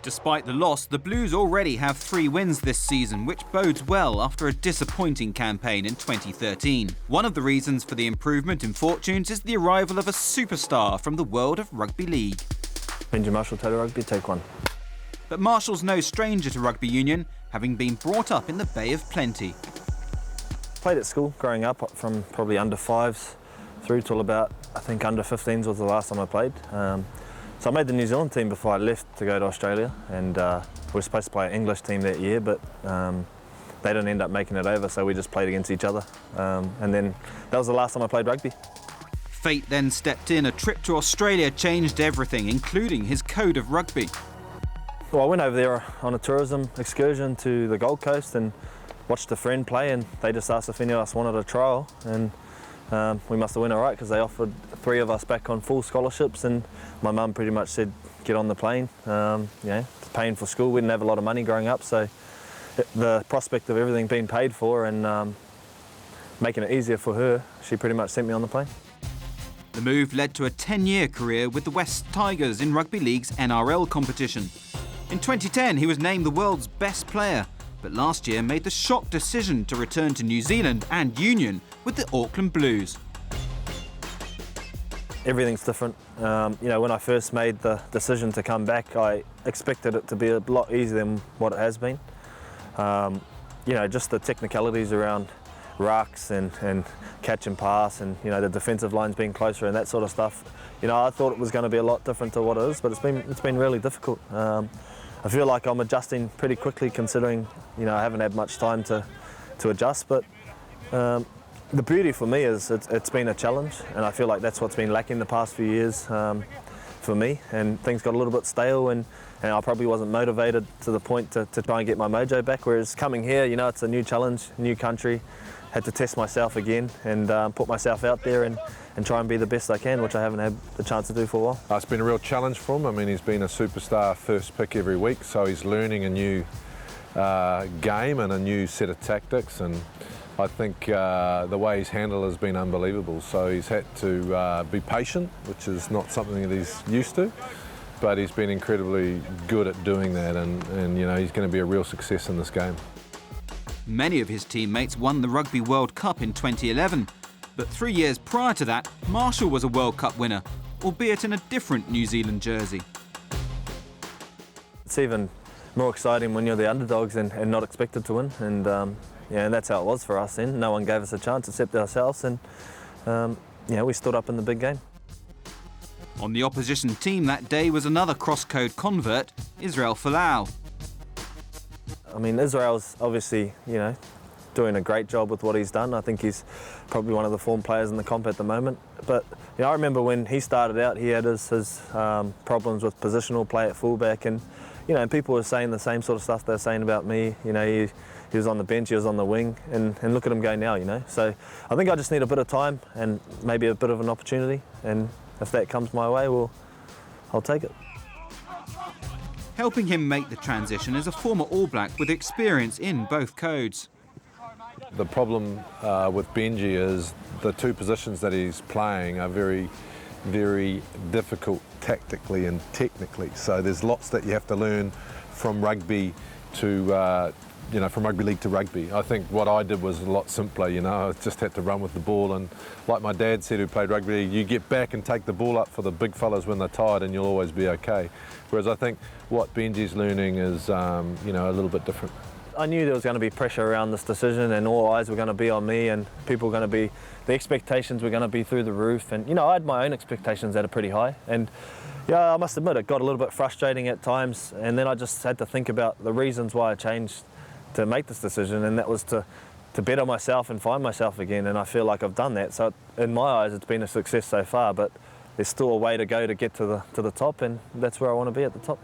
Despite the loss, the Blues already have 3 wins this season, which bodes well after a disappointing campaign in 2013. One of the reasons for the improvement in fortunes is the arrival of a superstar from the world of Rugby League. BENJI MARSHALL, Total Rugby, take one. But Marshall's no stranger to rugby union, having been brought up in the Bay of Plenty. Played at school growing up from probably under 5s through till about, I think, under 15s was the last time I played. So I made the New Zealand team before I left to go to Australia, and we were supposed to play an English team that year, but they didn't end up making it over, so we just played against each other. And then that was the last time I played rugby. Fate then stepped in. A trip to Australia changed everything, including his code of rugby. Well, I went over there on a tourism excursion to the Gold Coast and watched a friend play, and they just asked if any of us wanted a trial, and we must have went all right because they offered 3 of us back on full scholarships, and my mum pretty much said, get on the plane. Paying for school, we didn't have a lot of money growing up, so the prospect of everything being paid for and making it easier for her, she pretty much sent me on the plane. The move led to a 10-year career with the West Tigers in Rugby League's NRL competition. In 2010, he was named the world's best player, but last year made the shock decision to return to New Zealand and union with the Auckland Blues. Everything's different. When I first made the decision to come back, I expected it to be a lot easier than what it has been. Just the technicalities around rucks and catch and pass, and the defensive lines being closer and that sort of stuff. I thought it was going to be a lot different to what it is, but it's been really difficult. I feel like I'm adjusting pretty quickly, considering I haven't had much time to adjust. But the beauty for me is it's been a challenge, and I feel like that's what's been lacking the past few years for me. And things got a little bit stale, and I probably wasn't motivated to the point to try and get my mojo back. Whereas coming here, it's a new challenge, new country. Had to test myself again and put myself out there and try and be the best I can, which I haven't had the chance to do for a while. It's been a real challenge for him. I mean, he's been a superstar first pick every week, so he's learning a new game and a new set of tactics, and I think the way he's handled has been unbelievable. So he's had to be patient, which is not something that he's used to, but he's been incredibly good at doing that, and he's going to be a real success in this game. Many of his teammates won the Rugby World Cup in 2011, but 3 years prior to that, Marshall was a World Cup winner, albeit in a different New Zealand jersey. It's even more exciting when you're the underdogs and not expected to win, and that's how it was for us then. No one gave us a chance except ourselves, and we stood up in the big game. On the opposition team that day was another cross-code convert, Israel Folau. I mean, Israel's obviously, doing a great job with what he's done. I think he's probably one of the form players in the comp at the moment. But I remember when he started out, he had his problems with positional play at fullback, and people were saying the same sort of stuff they're saying about me. He was on the bench, he was on the wing, and look at him go now. So I think I just need a bit of time and maybe a bit of an opportunity, and if that comes my way, I'll take it. Helping him make the transition is a former All Black with experience in both codes. The problem with Benji is the 2 positions that he's playing are very, very difficult tactically and technically. So there's lots that you have to learn from rugby to, from rugby league to rugby. I think what I did was a lot simpler. I just had to run with the ball, and like my dad said, who played rugby league, you get back and take the ball up for the big fellas when they're tired, and you'll always be okay. Whereas I think what Benji's learning is, a little bit different. I knew there was going to be pressure around this decision, and all eyes were going to be on me, and the expectations were going to be through the roof. And I had my own expectations that are pretty high, and I must admit it got a little bit frustrating at times. And then I just had to think about the reasons why I changed to make this decision, and that was to better myself and find myself again. And I feel like I've done that. So in my eyes, it's been a success so far, but there's still a way to go to get to the top, and that's where I want to be, at the top.